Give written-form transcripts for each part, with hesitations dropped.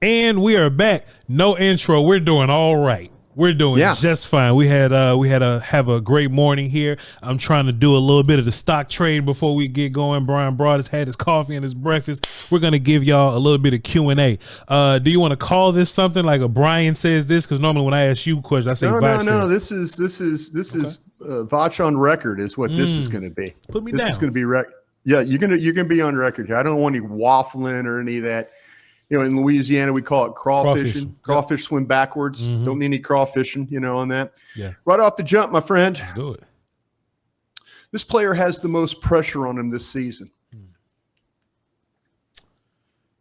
And we are back. No intro. We're doing all right. We're doing just fine. We had have a great morning here. I'm trying to do a little bit of the stock trade before we get going. Bryan Broaddus had his coffee and his breakfast. We're gonna give y'all a little bit of Q&A. Do you want to call this something like a Brian says this? Because normally when I ask you questions, I say no. This is Voch on record is what this is going to be. Put me down. This is going to be you're gonna be on record here. I don't want any waffling or any of that. You know, in Louisiana, we call it crawfishing. Crawfish swim backwards. Mm-hmm. Don't need any crawfishing, on that. Yeah. Right off the jump, my friend. Let's do it. This player has the most pressure on him this season.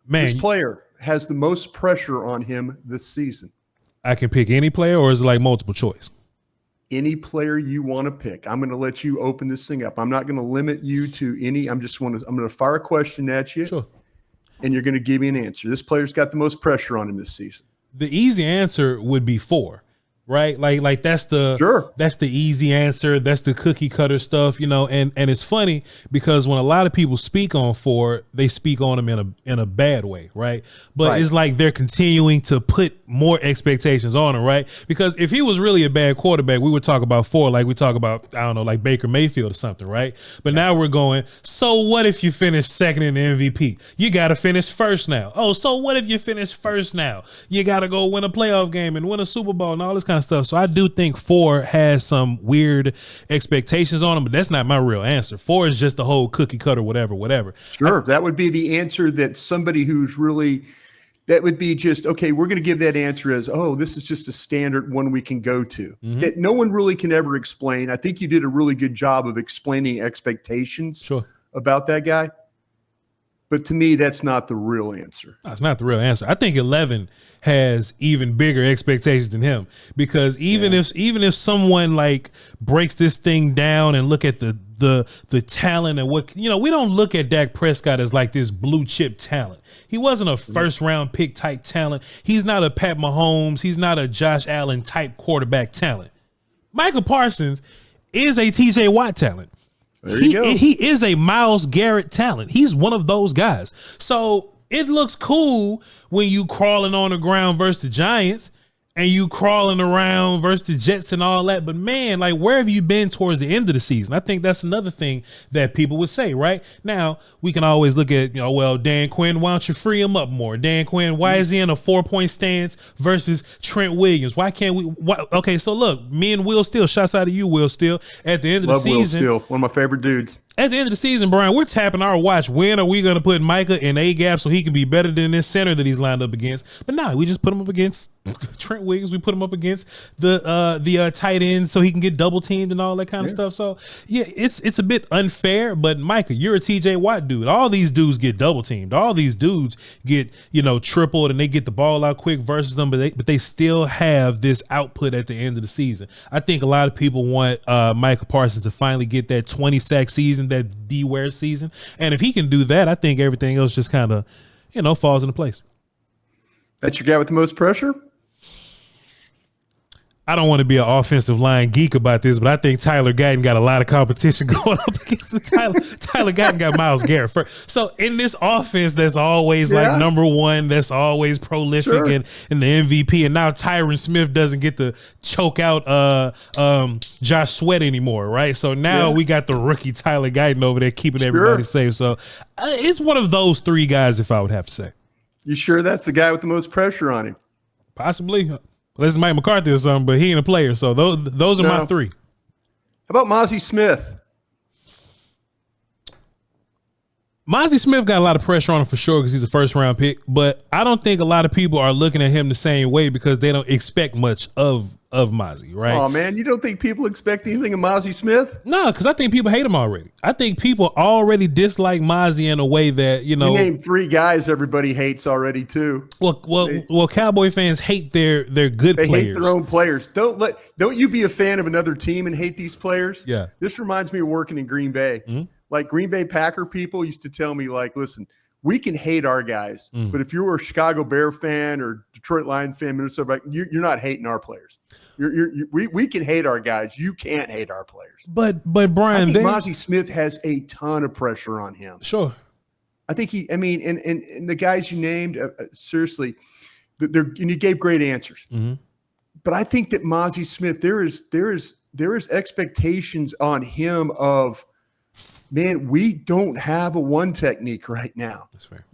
Man, this player has the most pressure on him this season. I can pick any player, or is it like multiple choice? Any player you want to pick. I'm going to let you open this thing up. I'm not going to limit you to any. I'm going to fire a question at you. Sure. And you're going to give me an answer. This player's got the most pressure on him this season. The easy answer would be 4, right? Like that's the easy answer. That's the cookie cutter stuff, and it's funny because when a lot of people speak on 4, they speak on them in a bad way, right? But it's like they're continuing to put more expectations on him, right? Because if he was really a bad quarterback, we would talk about 4 like we talk about, I don't know, like Baker Mayfield or something, right? But now we're going, so what if you finish second in the MVP? You got to finish first now. Oh, so what if you finish first now? You got to go win a playoff game and win a Super Bowl and all this kind of stuff. So I do think 4 has some weird expectations on him, but that's not my real answer. 4 is just the whole cookie cutter, whatever. Sure. That would be the answer that somebody who's really, that would be just, okay, we're going to give that answer as, oh, this is just a standard one we can go to. Mm-hmm. That no one really can ever explain. I think you did a really good job of explaining expectations about that guy. But to me, that's not the real answer. No, it's not the real answer. I think 11 has even bigger expectations than him, because even if someone like breaks this thing down and look at the talent and what, we don't look at Dak Prescott as like this blue chip talent. He wasn't a first round pick type talent. He's not a Pat Mahomes. He's not a Josh Allen type quarterback talent. Micah Parsons is a TJ Watt talent. There you go. He is a Myles Garrett talent. He's one of those guys. So it looks cool when you crawling on the ground versus the Giants and you crawling around versus the Jets and all that. But man, like, where have you been towards the end of the season? I think that's another thing that people would say, right? Now, we can always look at, well, Dan Quinn, why don't you free him up more? Dan Quinn, why is he in a 4-point stance versus Trent Williams? Why can't we? Okay, so look, me and Will Steele, shouts out to you, Will Steele, at the end of the season. Will Steele, one of my favorite dudes. At the end of the season, Brian, we're tapping our watch. When are we going to put Micah in A-gap so he can be better than this center that he's lined up against? But no, we just put him up against Trent Williams. We put him up against the tight end so he can get double teamed and all that kind of stuff. So yeah, it's a bit unfair. But Micah, you're a TJ Watt dude. All these dudes get double teamed. All these dudes get tripled and they get the ball out quick versus them. But they still have this output at the end of the season. I think a lot of people want Micah Parsons to finally get that 20-sack season, that D-Ware season. And if he can do that, I think everything else just kind of, falls into place. That's your guy with the most pressure? I don't want to be an offensive line geek about this, but I think Tyler Guyton got a lot of competition going up against the Tyler Guyton got Myles Garrett first. So in this offense that's always like number one, that's always prolific and the MVP, and now Tyron Smith doesn't get to choke out Josh Sweat anymore, right? So now we got the rookie Tyler Guyton over there keeping everybody safe. So it's one of those 3 guys, if I would have to say. You sure that's the guy with the most pressure on him? Possibly. Unless it's Mike McCarthy or something, but he ain't a player. So those are my 3. How about Mazi Smith? Mazi Smith got a lot of pressure on him for sure because he's a first-round pick, but I don't think a lot of people are looking at him the same way because they don't expect much of Mazi, right? Oh, man, you don't think people expect anything of Mazi Smith? No, because I think people hate him already. I think people already dislike Mazi in a way that, You name 3 guys everybody hates already, too. Well, Cowboy fans hate their good players. They hate their own players. Don't you be a fan of another team and hate these players? Yeah. This reminds me of working in Green Bay. Mm-hmm. Like, Green Bay Packer people used to tell me, like, listen, we can hate our guys, but if you're a Chicago Bear fan or Detroit Lions fan, Minnesota, you're not hating our players. We can hate our guys. You can't hate our players. But Brian, I think Mazi Smith has a ton of pressure on him. Sure. I think and the guys you named, seriously, and you gave great answers. Mm-hmm. But I think that Mazi Smith, there is expectations on him of, man, we don't have a one technique right now. That's fair.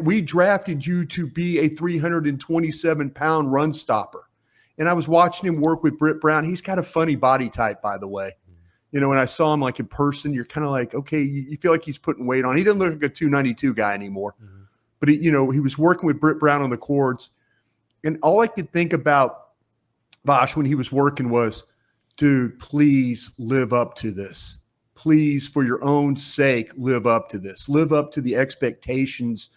We drafted you to be a 327-pound run stopper. And I was watching him work with Britt Brown. He's got a funny body type, by the way. When I saw him like in person, you're kind of like, okay, you feel like he's putting weight on. He doesn't look like a 292 guy anymore. Mm-hmm. But he was working with Britt Brown on the cords. And all I could think about Voch when he was working was, dude, please live up to this. Please, for your own sake, live up to this. Live up to the expectations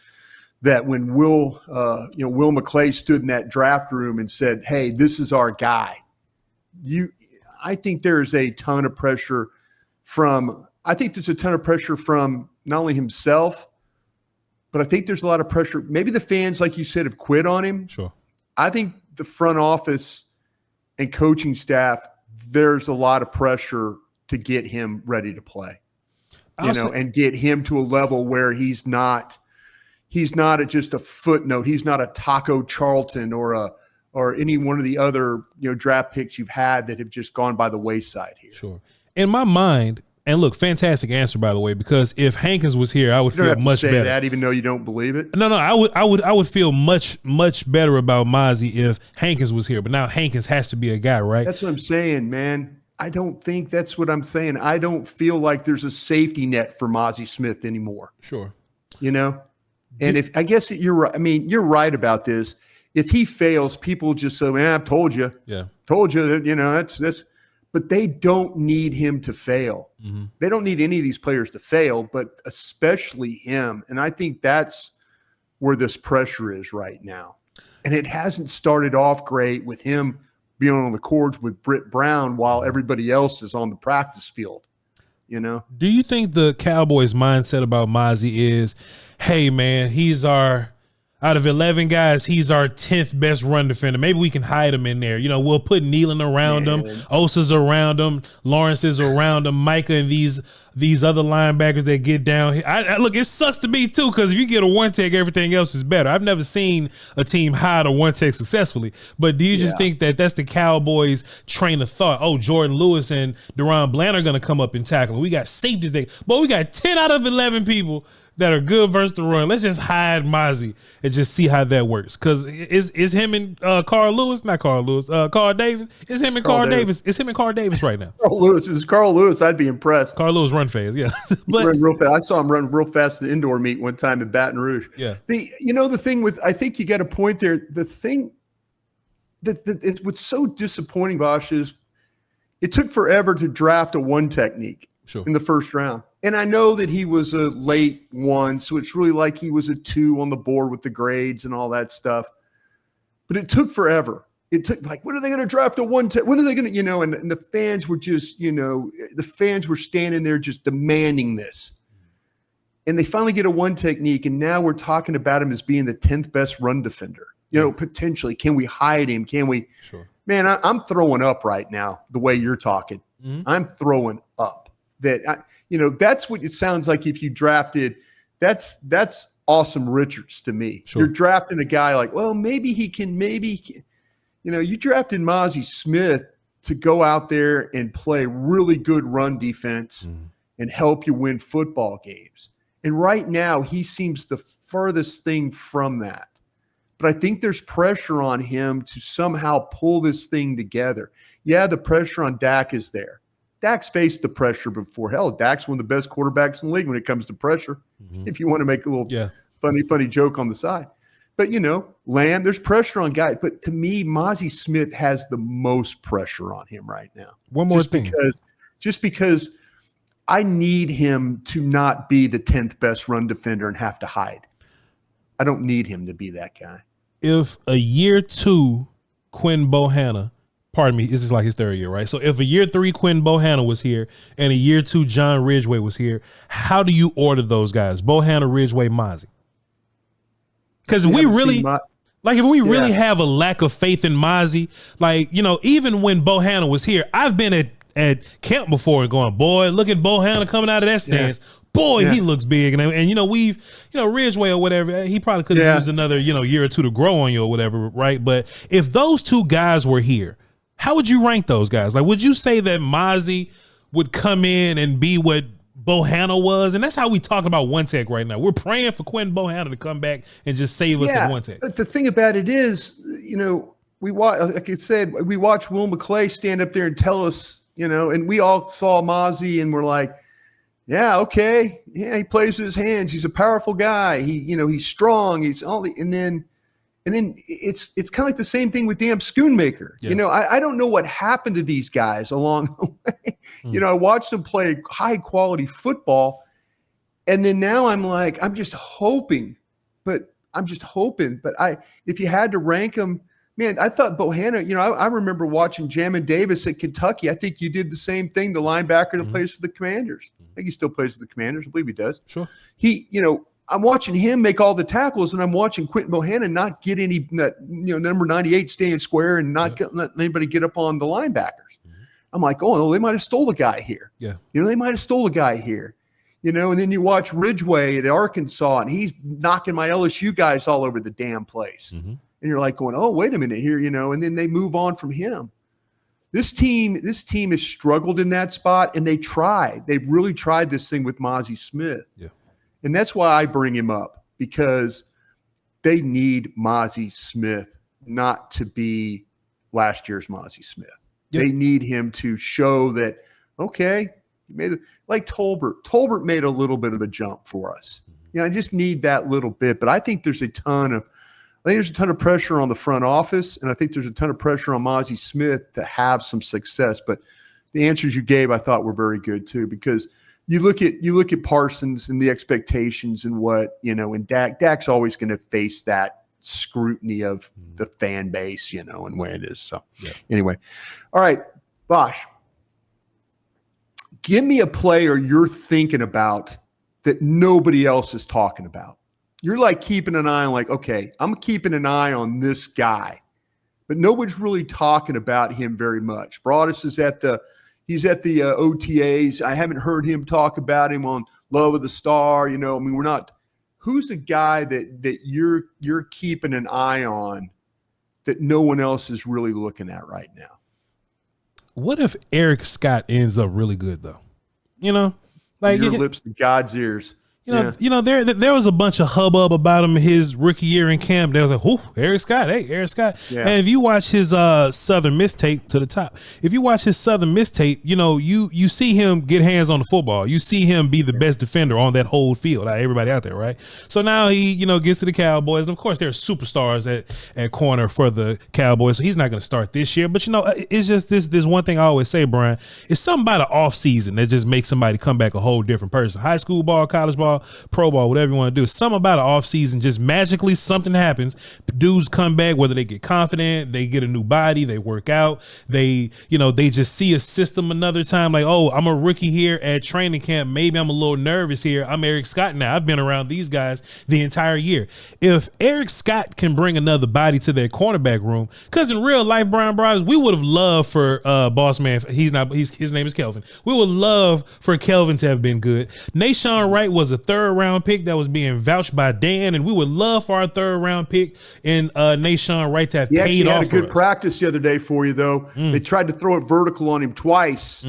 that when Will McClay stood in that draft room and said, hey, this is our guy. I think there's a ton of pressure from not only himself, but I think there's a lot of pressure. Maybe the fans, like you said, have quit on him. Sure. I think the front office and coaching staff, there's a lot of pressure to get him ready to play, and get him to a level where he's not just a footnote. He's not a Taco Charlton or any one of the other draft picks you've had that have just gone by the wayside here. Sure. In my mind, and look, fantastic answer, by the way, because if Hankins was here, I would feel much better. That even though you don't believe it. No, I would feel much better about Mazi if Hankins was here. But now Hankins has to be a guy, right? That's what I'm saying, man. I don't think that's what I'm saying. I don't feel like there's a safety net for Mazi Smith anymore. Sure. And I guess you're right. I mean, you're right about this. If he fails, people just say, man, I've told you. Yeah. Told you that, that's. But they don't need him to fail. Mm-hmm. They don't need any of these players to fail, but especially him. And I think that's where this pressure is right now. And it hasn't started off great with him being on the cords with Britt Brown while everybody else is on the practice field. Do you think the Cowboys' mindset about Mazi is, hey, man, out of 11 guys, he's our 10th best run defender. Maybe we can hide him in there. We'll put Nealon around him, Osa's around him, Lawrence is around him, Micah and these other linebackers that get down here. Look, it sucks to me too, because if you get a one tech, everything else is better. I've never seen a team hide a one tech successfully. But do you just think that that's the Cowboys' train of thought? Oh, Jordan Lewis and Deron Bland are going to come up and tackle. We got safeties there, but we got 10 out of 11 people that are good versus the run. Let's just hide Mazi and just see how that works. Because is him and Carl Davis. It's him and Carl Davis. It's him and Carl Davis right now. Carl Lewis. If it was Carl Lewis, I'd be impressed. Carl Lewis run fast, yeah. But run real fast. I saw him run real fast at the indoor meet one time in Baton Rouge. Yeah. The thing with, I think you got a point there. The thing that what's so disappointing, Voch, is it took forever to draft a one technique in the first round. And I know that he was a late one, so it's really like he was a 2 on the board with the grades and all that stuff. But it took forever. It took when are they going to draft a one? When are they going to, and the fans were just, the fans were standing there just demanding this. And they finally get a one technique, and now we're talking about him as being the 10th best run defender. Potentially, can we hide him? Can we? Sure. Man, I'm throwing up right now the way you're talking. Mm-hmm. I'm throwing up. That's what it sounds like if you drafted. That's Awesome Richards to me. Sure. You're drafting a guy like, well, maybe he can. You drafted Mazi Smith to go out there and play really good run defense and help you win football games. And right now, he seems the furthest thing from that. But I think there's pressure on him to somehow pull this thing together. Yeah, the pressure on Dak is there. Dak's faced the pressure before. Hell, Dak's one of the best quarterbacks in the league when it comes to pressure, if you want to make a little funny joke on the side. But, Lamb, there's pressure on guys. But to me, Mazi Smith has the most pressure on him right now. One more thing. Just because I need him to not be the 10th best run defender and have to hide. I don't need him to be that guy. If a year 2 Quinn Bohanna, pardon me, this is like his third year, right? So if a year 3 Quinn Bohanna was here and a year 2 John Ridgeway was here, how do you order those guys? Bohanna, Ridgeway, Mazi. Because if we really have a lack of faith in Mazi, even when Bohanna was here, I've been at camp before and going, boy, look at Bohanna coming out of that stance. boy, he looks big. And you know, Ridgeway or whatever, he probably could have used another, year or two to grow on you or whatever, right? But if those two guys were here, how would you rank those guys? Like, would you say that Mazi would come in and be what Bohanna was? And that's how we talk about One Tech right now. We're praying for Quentin Bohanna to come back and just save us at One Tech. But the thing about it is, we watch, like I said, we watch Will McClay stand up there and tell us, and we all saw Mazi and we're like, yeah, okay. Yeah, he plays with his hands. He's a powerful guy. He's strong. He's all the, and then it's kind of like the same thing with damn Schoonmaker. Yeah. I don't know what happened to these guys along the way. I watched them play high quality football, and then now I'm just hoping. But if you had to rank them, man, I thought Bohanna. I remember watching Jamin Davis at Kentucky. I think you did the same thing. The linebacker that plays for the Commanders. I think he still plays for the Commanders. I believe he does. Sure. I'm watching him make all the tackles, and I'm watching Quentin Bohanna not get any, number 98 staying square and not let anybody get up on the linebackers. I'm like, oh, they might have stole a guy here. Yeah. They might have stole a guy here. And then you watch Ridgeway at Arkansas, and he's knocking my LSU guys all over the damn place. And you're like going, oh, wait a minute here, and then they move on from him. This team has struggled in that spot, and they tried. They really tried this thing with Mazi Smith. Yeah. And that's why I bring him up, because they need Mazi Smith not to be last year's Mazi Smith. Yep. They need him to show that, okay, he made it like Tolbert. Tolbert made a little bit of a jump for us. I just need that little bit. But I think there's a ton of pressure on the front office, and I think there's a ton of pressure on Mazi Smith to have some success. But the answers you gave, I thought, were very good too, because you look at Parsons and the expectations and what, and Dak's always going to face that scrutiny of the fan base, and where it is. So anyway, all right, Bosch, give me a player you're thinking about that nobody else is talking about. You're like keeping an eye on, like, okay, I'm keeping an eye on this guy, but nobody's really talking about him very much. Broaddus is he's at the OTAs. I haven't heard him talk about him on Love of the Star. We're not. Who's a guy that you're keeping an eye on that no one else is really looking at right now? What if Eric Scott ends up really good though? Like your lips to God's ears. There was a bunch of hubbub about him his rookie year in camp. They was like, "Whoo, Eric Scott, hey, Eric Scott." Yeah. And if you watch his Southern Miss tape to the top, if you watch his Southern Miss tape, you see him get hands on the football. You see him be the best defender on that whole field. Everybody out there, right? So now he, gets to the Cowboys, and of course, there are superstars at corner for the Cowboys. So he's not going to start this year. But it's just this one thing I always say, Bryan. It's something about an off season that just makes somebody come back a whole different person. High school ball, college ball, pro ball, whatever you want to do. Something about an off season, just magically something happens. Dudes come back, whether they get confident, they get a new body, they work out, they just see a system another time. Like, oh, I'm a rookie here at training camp. Maybe I'm a little nervous here. I'm Eric Scott now. I've been around these guys the entire year. If Eric Scott can bring another body to their cornerback room, because in real life, Bryan Broaddus, we would have loved for boss man. His name is Kelvin. We would love for Kelvin to have been good. Nashawn Wright was a third round pick that was being vouched by Dan, and we would love for our third round pick in Nashawn Wright to have paid off. He actually had a good practice the other day for you, though. They tried to throw it vertical on him twice,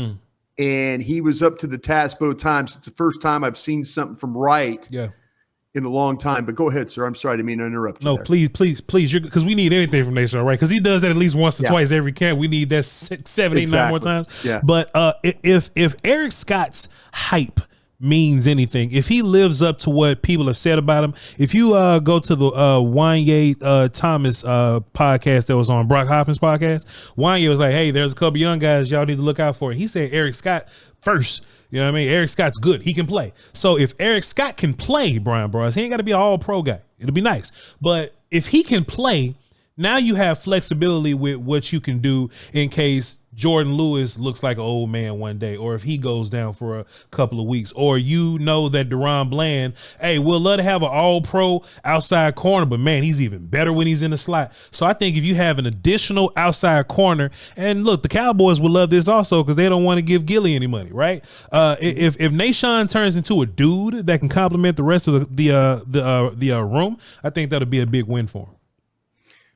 and he was up to the task both times. It's the first time I've seen something from Wright in a long time. But go ahead, sir. I'm sorry, I didn't mean to interrupt you. No, please, because we need anything from Nashawn Wright, because he does that at least once or twice every camp. We need that 7, 8, 9 more times. Yeah. But if Eric Scott's hype means anything, if he lives up to what people have said about him, if you go to the Wanye Thomas podcast that was on Brock Hoffman's podcast, Wanye was like, hey, there's a couple young guys y'all need to look out for. He said Eric Scott first. You know what I mean? Eric Scott's good. He can play. So if Eric Scott can play, Bryan Broaddus, he ain't got to be an all-pro guy. It'll be nice. But if he can play, Now you have flexibility with what you can do in case Jordan Lewis looks like an old man one day, or if he goes down for a couple of weeks, or you know that Deron Bland, hey, we'll love to have an all-pro outside corner, but man, he's even better when he's in the slot. So I think if you have an additional outside corner, and look, the Cowboys would love this also because they don't want to give Gilly any money, right? If Nahshon turns into a dude that can complement the rest of the room, I think that'll be a big win for him.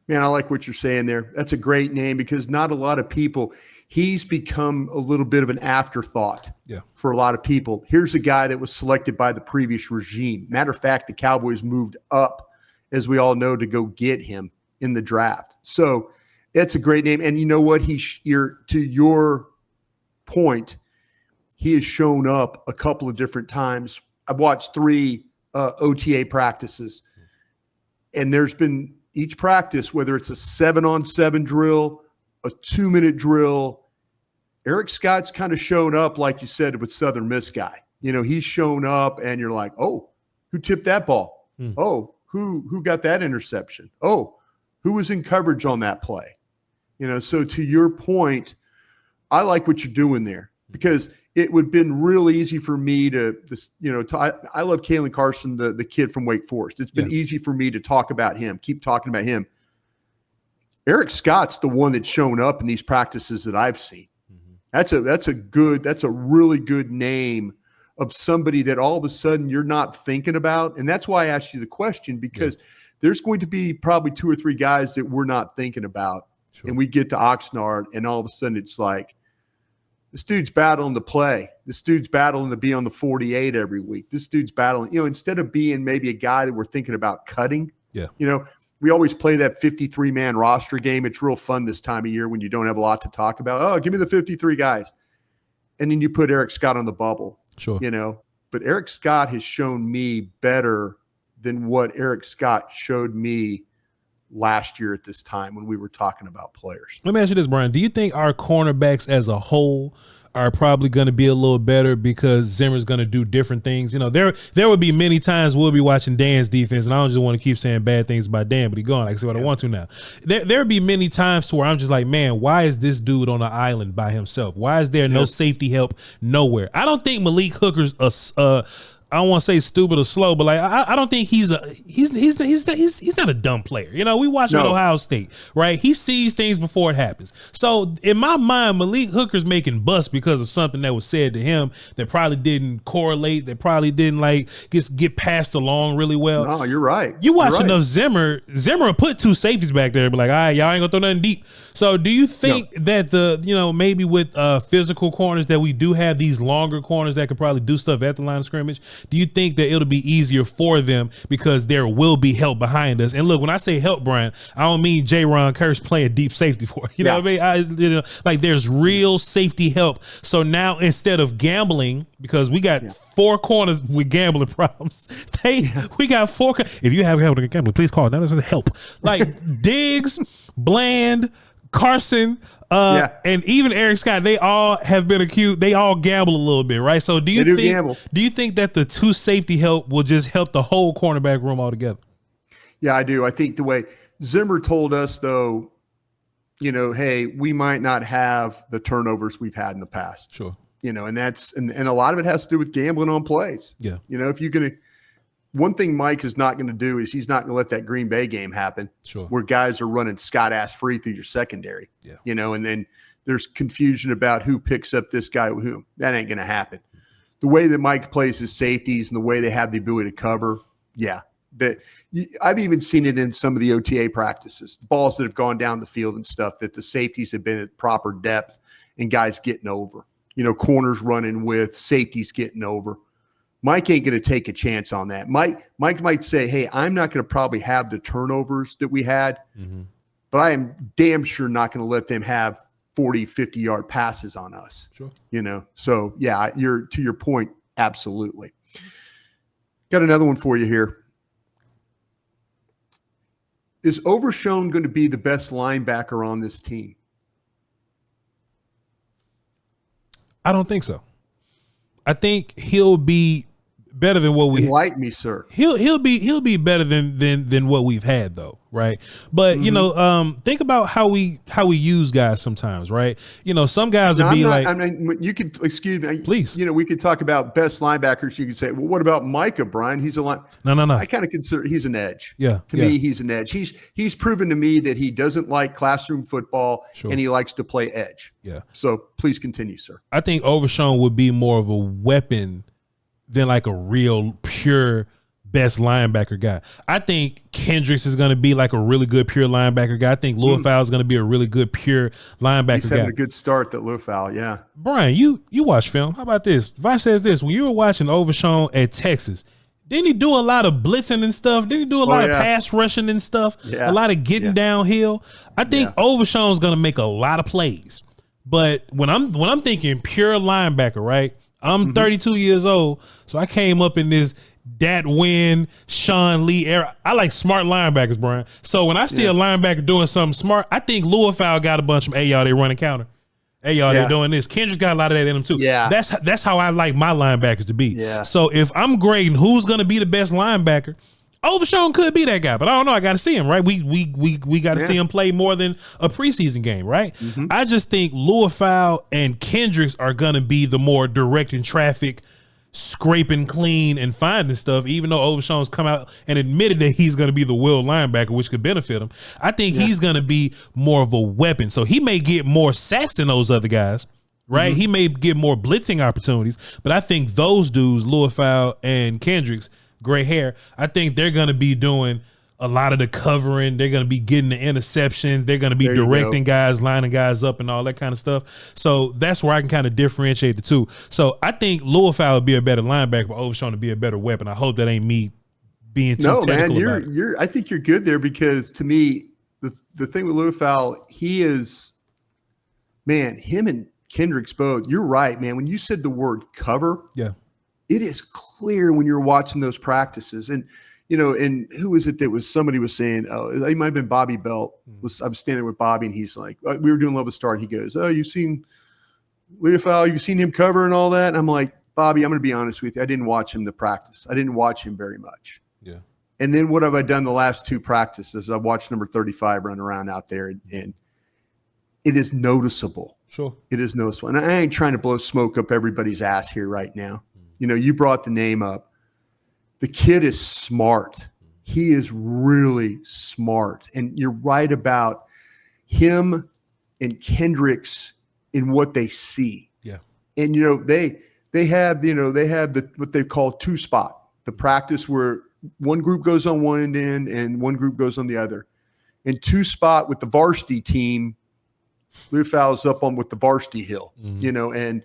Man, I like what you're saying there. That's a great name because not a lot of people, he's become a little bit of an afterthought for a lot of people. Here's a guy that was selected by the previous regime. Matter of fact, the Cowboys moved up, as we all know, to go get him in the draft. So that's a great name. And you know what? To your point, he has shown up a couple of different times. I've watched 3 OTA practices, and there's been each practice, whether it's a 7-on-7 drill, a 2-minute drill, Eric Scott's kind of shown up, like you said, with Southern Miss guy. You know, he's shown up and you're like, oh, who tipped that ball? Oh, who got that interception? Oh, who was in coverage on that play? You know, so to your point, I like what you're doing there because it would have been real easy for me I love Kalen Carson, the kid from Wake Forest. It's been easy for me to talk about him, keep talking about him. Eric Scott's the one that's shown up in these practices that I've seen. That's a really good name of somebody that all of a sudden you're not thinking about. And that's why I asked you the question, because there's going to be probably 2 or 3 guys that we're not thinking about. Sure. And we get to Oxnard and all of a sudden it's like, this dude's battling to play. This dude's battling to be on the 48 every week. This dude's battling, instead of being maybe a guy that we're thinking about cutting. Yeah. We always play that 53-man roster game. It's real fun this time of year when you don't have a lot to talk about. Oh, give me the 53 guys. And then you put Eric Scott on the bubble. Sure. But Eric Scott has shown me better than what Eric Scott showed me last year at this time when we were talking about players. Let me ask you this, Bryan. Do you think our cornerbacks as a whole are probably going to be a little better because Zimmer's going to do different things? There would be many times we'll be watching Dan's defense, and I don't just want to keep saying bad things about Dan, but he's gone. I say what I want to now. There would be many times to where I'm just like, man, why is this dude on an island by himself? Why is there no safety help nowhere? I don't think Malik Hooker's I don't want to say stupid or slow, but I don't think he's not a dumb player. We watch at Ohio State, right? He sees things before it happens. So in my mind, Malik Hooker's making busts because of something that was said to him that probably didn't correlate, that probably didn't get passed along really well. No, you're right. You watch enough Zimmer put 2 safeties back there, but all right, y'all ain't gonna throw nothing deep. So do you think that maybe with physical corners that we do have these longer corners that could probably do stuff at the line of scrimmage? Do you think that it'll be easier for them because there will be help behind us? And look, when I say help, Bryan, I don't mean J-Ron Kirsch playing deep safety for it. You know what I mean? There's real safety help. So now instead of gambling, because we got 4 corners with gambling problems, we got 4. If you have gambling, please call. That doesn't help. Diggs, Bland, Carson, and even Eric Scott, they all have been accused. They all gamble a little bit, right? So do you think that the 2 safety help will just help the whole cornerback room altogether? Yeah, I do. I think the way Zimmer told us, though, hey, we might not have the turnovers we've had in the past. Sure. And that's and a lot of it has to do with gambling on plays. Yeah. If you're going to. One thing Mike is not going to do is he's not going to let that Green Bay game happen where guys are running Scott-ass free through your secondary, and then there's confusion about who picks up this guy with whom. That ain't going to happen. The way that Mike plays his safeties and the way they have the ability to cover, I've even seen it in some of the OTA practices, balls that have gone down the field and stuff, that the safeties have been at proper depth and guys getting over, corners running with, safeties getting over. Mike ain't going to take a chance on that. Mike might say, hey, I'm not going to probably have the turnovers that we had, but I am damn sure not going to let them have 40, 50-yard passes on us. Sure. So, to your point, absolutely. Got another one for you here. Is Overshown going to be the best linebacker on this team? I don't think so. I think he'll be better than what we enlighten me, sir. He'll be better than what we've had though, right? But you know, think about how we use guys sometimes, right? You know, some guys would be like, I mean, you could excuse me, please. You know, we could talk about best linebackers. You could say, well, what about Micah, Bryan? He's a line. No. I kind of consider he's an edge. Yeah. To me, he's an edge. He's proven to me that he doesn't like classroom football and he likes to play edge. Yeah. So please continue, sir. I think Overshown would be more of a weapon than like a real pure best linebacker guy. I think Kendricks is going to be like a really good pure linebacker guy. I think Liufau is going to be a really good pure linebacker guy. He's having a good start, that Liufau, yeah. Bryan, you watch film. How about this? Voch says this. When you were watching Overshown at Texas, didn't he do a lot of blitzing and stuff? Didn't he do a lot of pass rushing and stuff? Yeah. A lot of getting downhill? I think Overshown's going to make a lot of plays. But when I'm thinking pure linebacker, right? I'm 32 years old, so I came up in this Dat Win, Sean Lee era. I like smart linebackers, Bryan. So when I see a linebacker doing something smart, I think Liufau got a bunch of, hey, y'all, they running counter. Hey, y'all, they're doing this. Kendrick's got a lot of that in him, too. Yeah. That's how I like my linebackers to be. Yeah. So if I'm grading who's going to be the best linebacker, Overshown could be that guy, but I don't know. I got to see him, right? We got to see him play more than a preseason game, right? I just think Liufau and Kendricks are going to be the more directing traffic, scraping clean and finding stuff, even though Overshown's come out and admitted that he's going to be the will linebacker, which could benefit him. I think he's going to be more of a weapon. So he may get more sacks than those other guys, right? He may get more blitzing opportunities, but I think those dudes, Liufau and Kendricks, gray hair, I think they're going to be doing a lot of the covering. They're going to be getting the interceptions. They're going to be directing guys, lining guys up and all that kind of stuff. So that's where I can kind of differentiate the two. So I think Liufau would be a better linebacker, but Overshown to be a better weapon. I hope that ain't me being too technical about it. I think you're good there, because to me, the thing with Liufau, he is, man, him and Kendricks both, you're right, man. When you said the word cover, it is clear when you're watching those practices. And, you know, and who is it that was, somebody was saying, oh, it might have been Bobby Belt. I was standing with Bobby and he's like, we were doing Love of Star. And he goes, oh, you've seen Liufau, you've seen him cover and all that. And I'm like, Bobby, I'm going to be honest with you. I didn't watch him to practice. I didn't watch him very much. Yeah. And then what have I done the last two practices? I watched number 35 run around out there, and it is noticeable. Sure. It is noticeable. And I ain't trying to blow smoke up everybody's ass here right now. You know, you brought the name up. The kid is smart. He is really smart. And you're right about him and Kendricks in what they see. Yeah. And, you know, they have what they call two spot, the practice where one group goes on one end and one group goes on the other. And two spot with the varsity team, Liufau is up on with the varsity hill, you know, and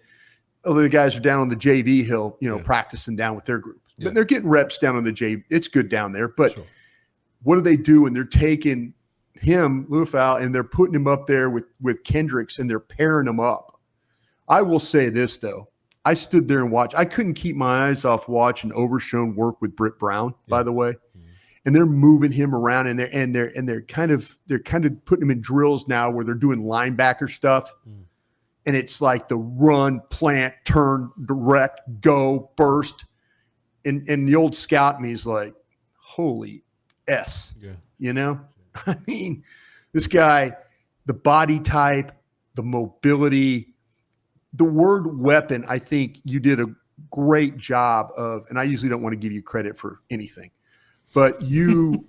other guys are down on the JV hill, you know, practicing down with their group. But they're getting reps down on the JV. It's good down there. But what do they do? And they're taking him, Liufau, and they're putting him up there with Kendricks, and they're pairing him up. I will say this, though. I stood there and watched. I couldn't keep my eyes off watching Overshown work with Britt Brown, by the way. And they're moving him around, and they're kind of putting him in drills now where they're doing linebacker stuff. And it's like the run, plant, turn, direct, go, burst. And the old scout me is like, holy S. Yeah. You know? I mean, this guy, the body type, the mobility, the word weapon, I think you did a great job of, and I usually don't want to give you credit for anything, but you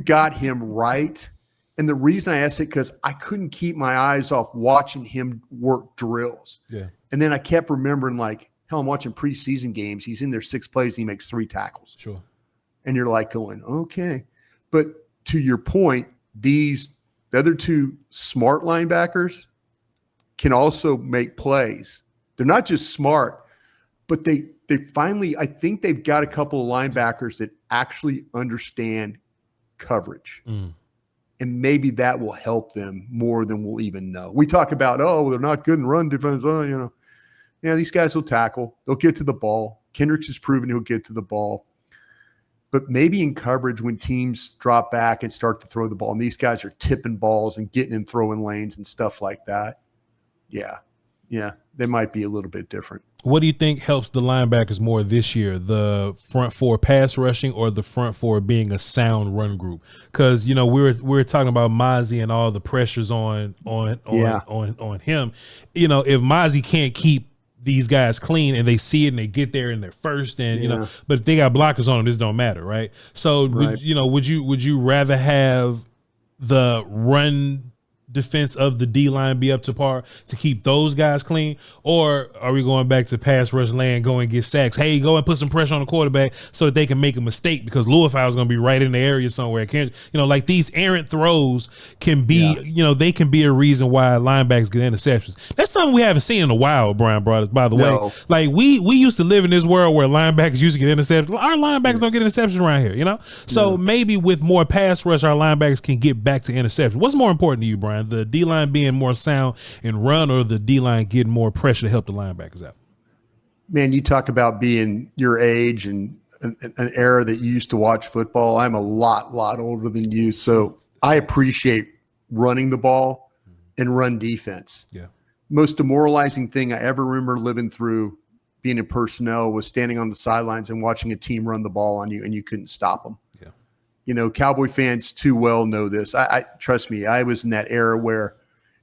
got him right. And the reason I asked it, because I couldn't keep my eyes off watching him work drills. Yeah. And then I kept remembering, like, hell, I'm watching preseason games. He's in there 6 plays and he makes 3 tackles. Sure. And you're like going, okay. But to your point, the other two smart linebackers can also make plays. They're not just smart, but they finally, I think they've got a couple of linebackers that actually understand coverage. And maybe that will help them more than we'll even know. We talk about, oh, they're not good in run defense. Oh, you know. Yeah, these guys will tackle. They'll get to the ball. Kendricks has proven he'll get to the ball. But maybe in coverage, when teams drop back and start to throw the ball, and these guys are tipping balls and getting and throwing lanes and stuff like that, yeah, Yeah, they might be a little bit different. What do you think helps the linebackers more this year, the front four pass rushing or the front four being a sound run group? Because we were talking about Mazi and all the pressures on him. If Mazi can't keep these guys clean and they see it and they get there and they're first and but if they got blockers on them, this don't matter, right? So would you rather have the run defense of the D-line be up to par to keep those guys clean, or are we going back to pass rush land, go and get sacks? Hey, go and put some pressure on the quarterback so that they can make a mistake because Louisville is going to be right in the area somewhere. Like these errant throws can be, they can be a reason why linebackers get interceptions. That's something we haven't seen in a while, Bryan Broaddus, by the way. Like we used to live in this world where linebackers used to get interceptions. Our linebackers don't get interceptions around here, So maybe with more pass rush, our linebackers can get back to interceptions. What's more important to you, Bryan? The D-line being more sound and run, or the D-line getting more pressure to help the linebackers out? Man, you talk about being your age and an era that you used to watch football. I'm a lot older than you, so I appreciate running the ball and run defense. Yeah. Most demoralizing thing I ever remember living through being in personnel was standing on the sidelines and watching a team run the ball on you and you couldn't stop them. Cowboy fans too well know this. I trust me, I was in that era where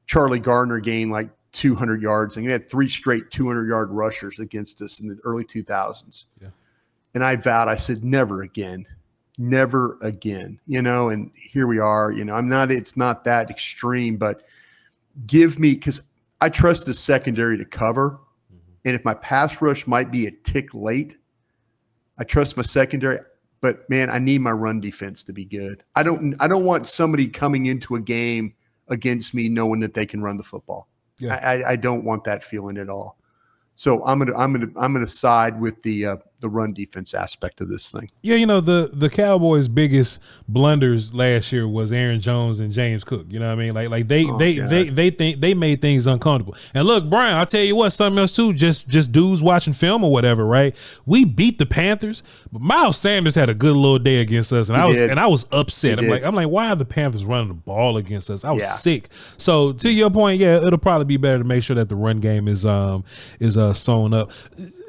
Charlie Gardner gained like 200 yards, and he had 3 straight 200-yard rushers against us in the early 2000s. Yeah. And I vowed, I said, never again, and here we are. It's not that extreme, but give me, because I trust the secondary to cover. And if my pass rush might be a tick late, I trust my secondary. But man, I need my run defense to be good. I don't want somebody coming into a game against me knowing that they can run the football. Yeah. I don't want that feeling at all. So I'm gonna side with the run defense aspect of this thing. Yeah, the Cowboys' biggest blunders last year was Aaron Jones and James Cook. You know what I mean? Like they think they made things uncomfortable. And look, Bryan, I'll tell you what, something else too, just dudes watching film or whatever, right? We beat the Panthers, but Miles Sanders had a good little day against us, and I was upset. I'm like, why are the Panthers running the ball against us? I was sick. So to your point, it'll probably be better to make sure that the run game is sewn up.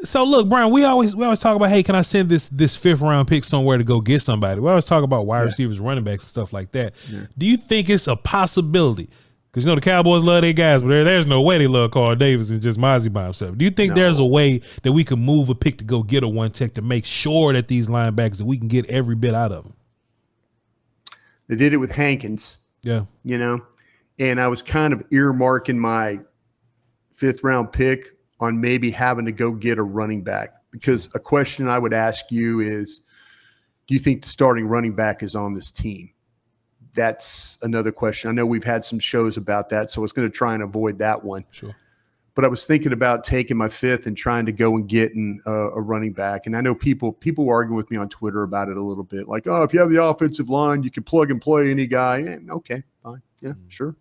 So look, Bryan, we always talk about, hey, can I send this 5th round pick somewhere to go get somebody? We always talk about wide receivers, running backs, and stuff like that. Yeah. Do you think it's a possibility? Because the Cowboys love their guys, but there's no way they love Carl Davis and just Mazi by himself. Do you think there's a way that we can move a pick to go get a 1 tech to make sure that these linebackers, that we can get every bit out of them? They did it with Hankins. Yeah. And I was kind of earmarking my 5th round pick on maybe having to go get a running back, because a question I would ask you is, do you think the starting running back is on this team? That's another question. I know we've had some shows about that, so I was going to try and avoid that one. Sure. But I was thinking about taking my 5th and trying to go and getting a running back. And I know people were arguing with me on Twitter about it a little bit. Like, if you have the offensive line, you can plug and play any guy. Okay, fine. Yeah, sure.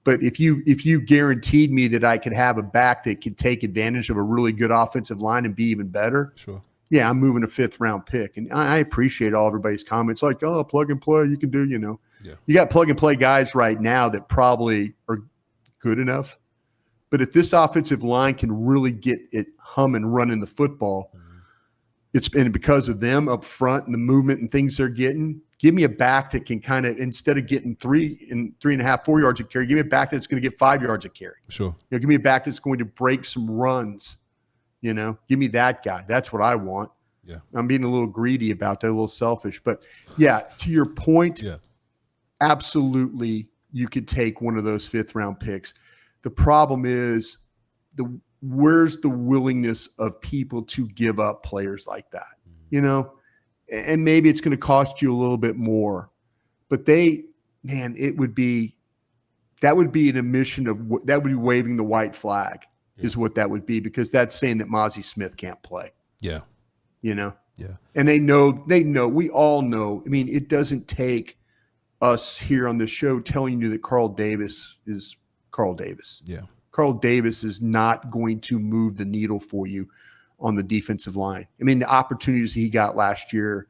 But if you guaranteed me that I could have a back that could take advantage of a really good offensive line and be even better, sure. Yeah, I'm moving a 5th round pick. And I appreciate everybody's comments like, plug and play, you can do, Yeah. You got plug and play guys right now that probably are good enough. But if this offensive line can really get it humming, running the football, and because of them up front and the movement and things they're getting, give me a back that can kind of, instead of getting 3.5, 4 yards a carry, give me a back that's going to get 5 yards a carry. Sure. Give me a back that's going to break some runs. Give me that guy. That's what I want. Yeah. I'm being a little greedy about that, a little selfish. But yeah, to your point, absolutely you could take one of those 5th round picks. The problem is where's the willingness of people to give up players like that? And maybe it's going to cost you a little bit more, but that would be an admission of that would be waving the white flag is what that would be, because that's saying that Mazi Smith can't play. Yeah. Yeah. And they know, we all know. I mean, it doesn't take us here on the show telling you that Carl Davis is Carl Davis. Yeah. Carl Davis is not going to move the needle for you on the defensive line. I mean, the opportunities he got last year,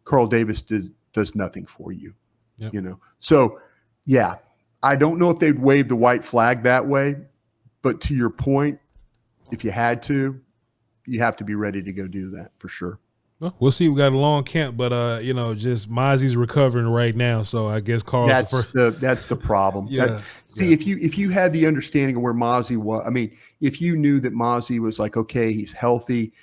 Carl Davis does nothing for you. Yep. So yeah, I don't know if they'd wave the white flag that way, But to your point, if you had to, you have to be ready to go do that for sure. Well, we'll see. We got a long camp, but just Mazi's recovering right now, so I guess Carl's that's the problem. If you had the understanding of where Mazi was, I mean, if you knew that Mazi was like, okay, he's healthy,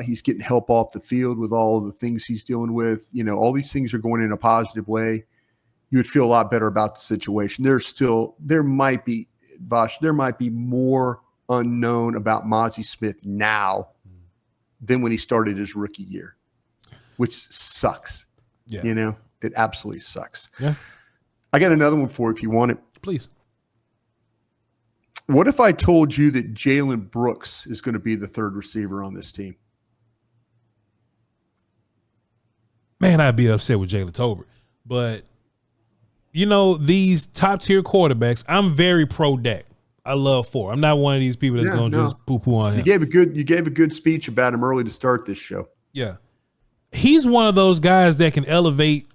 he's getting help off the field with all of the things he's dealing with, all these things are going in a positive way, you would feel a lot better about the situation. There might be more unknown about Mazi Smith now than when he started his rookie year, which sucks. Yeah. That absolutely sucks. Yeah. I got another one for you if you want it. Please. What if I told you that Jalen Brooks is going to be the third receiver on this team? Man, I'd be upset with Jalen Tolbert. But, these top-tier quarterbacks, I'm very pro-Dak. I love Ford. I'm not one of these people that's going to just poo-poo on him. You gave a good speech about him early to start this show. Yeah. He's one of those guys that can elevate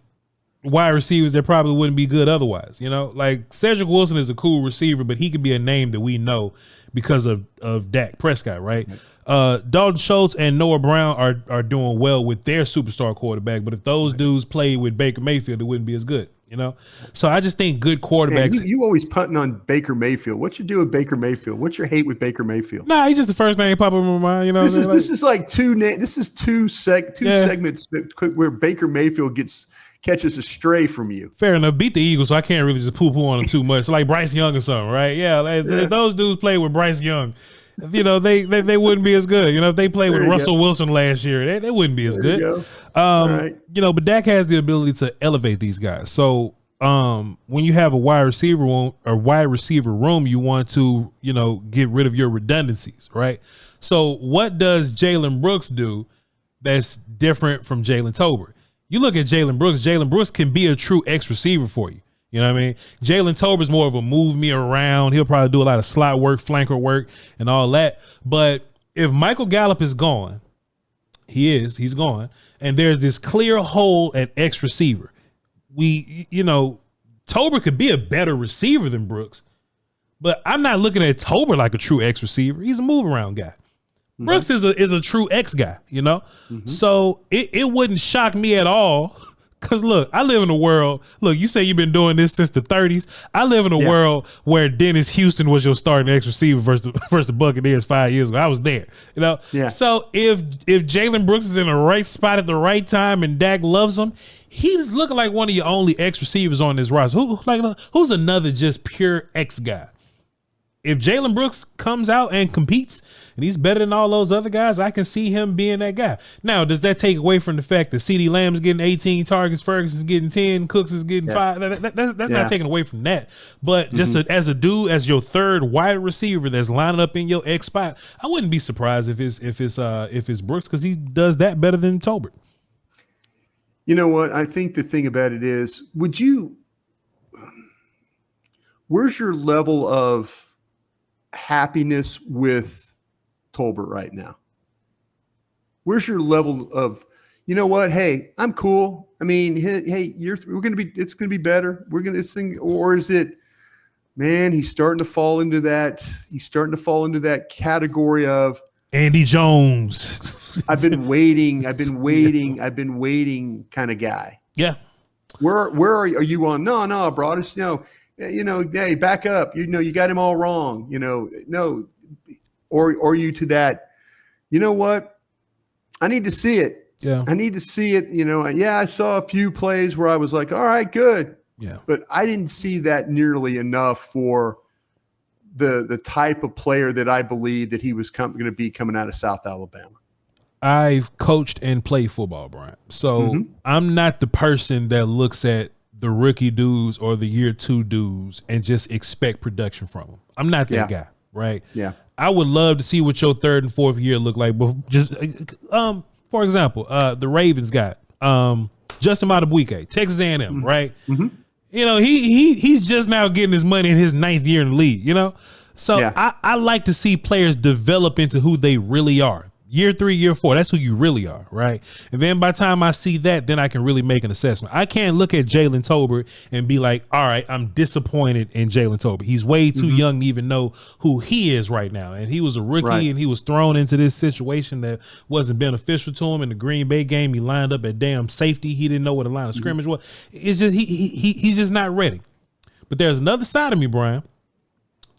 wide receivers that probably wouldn't be good otherwise. Like Cedric Wilson is a cool receiver, but he could be a name that we know because of Dak Prescott, right? Dalton Schultz and Noah Brown are doing well with their superstar quarterback, but if those dudes played with Baker Mayfield, it wouldn't be as good. So I just think good quarterbacks. Man, you always punting on Baker Mayfield. What you do with Baker Mayfield? What's your hate with Baker Mayfield? Nah, he's just the first name popping in my mind. This is two segments where Baker Mayfield catches a stray from you. Fair enough. Beat the Eagles, so I can't really just poo-poo on them too much. Like Bryce Young or something, right? If those dudes play with Bryce Young, they wouldn't be as good. If they played with Russell Wilson last year, they wouldn't be as good. Right. But Dak has the ability to elevate these guys. So when you have a wide receiver room, you want to, get rid of your redundancies, right? So what does Jalen Brooks do that's different from Jalen Tolbert? You look at Jalen Brooks can be a true X receiver for you. You know what I mean? Jalen Tolbert's more of a move me around. He'll probably do a lot of slot work, flanker work, and all that. But if Michael Gallup is gone, he's gone, and there's this clear hole at X receiver. Tolbert could be a better receiver than Brooks, but I'm not looking at Tolbert like a true X receiver. He's a move around guy. Mm-hmm. Brooks is a true X guy, Mm-hmm. So it wouldn't shock me at all. Cause look, I live in a world. Look, you say you've been doing this since the 30s. I live in a world where Dennis Houston was your starting X receiver versus the Buccaneers 5 years ago. I was there, Yeah. So if Jalen Brooks is in the right spot at the right time and Dak loves him, he's looking like one of your only X receivers on this roster. Who's another just pure X guy? If Jalen Brooks comes out and competes and he's better than all those other guys, I can see him being that guy. Now, does that take away from the fact that CeeDee Lamb's getting 18 targets, Ferguson's getting 10, Cooks is getting 5? That's not taking away from that. But just as a dude, as your third wide receiver that's lining up in your X spot, I wouldn't be surprised if it's Brooks, because he does that better than Tolbert. You know what? I think the thing about it is, where's your level of happiness with Tolbert right now? Where's your level of, hey, I'm cool. I mean, hey, it's going to be better. Or is it, man, he's starting to fall into that category of Andy Jones. I've been waiting kind of guy. Yeah. Where are you on? No, Broaddus, no. Hey, back up. You got him all wrong. No. Or you to that, what? I need to see it. Yeah. I need to see it. I saw a few plays where I was like, all right, good. Yeah. But I didn't see that nearly enough for the type of player that I believe that he was going to be coming out of South Alabama. I've coached and played football, Bryan. So I'm not the person that looks at the rookie dudes or the year 2 dudes and just expect production from them. I'm not that guy, right? Yeah. I would love to see what your 3rd and 4th year look like. But just, for example, the Ravens got Justin Madubuike, Texas A&M, right? Mm-hmm. He's just now getting his money in his 9th year in the league, So I like to see players develop into who they really are. Year 3, year 4, that's who you really are, right? And then by the time I see that, then I can really make an assessment. I can't look at Jalen Tolbert and be like, all right, I'm disappointed in Jalen Tolbert. He's way too young to even know who he is right now. And he was a rookie and he was thrown into this situation that wasn't beneficial to him. In the Green Bay game, he lined up at damn safety. He didn't know what a line of scrimmage was. It's just he's just not ready. But there's another side of me, Bryan,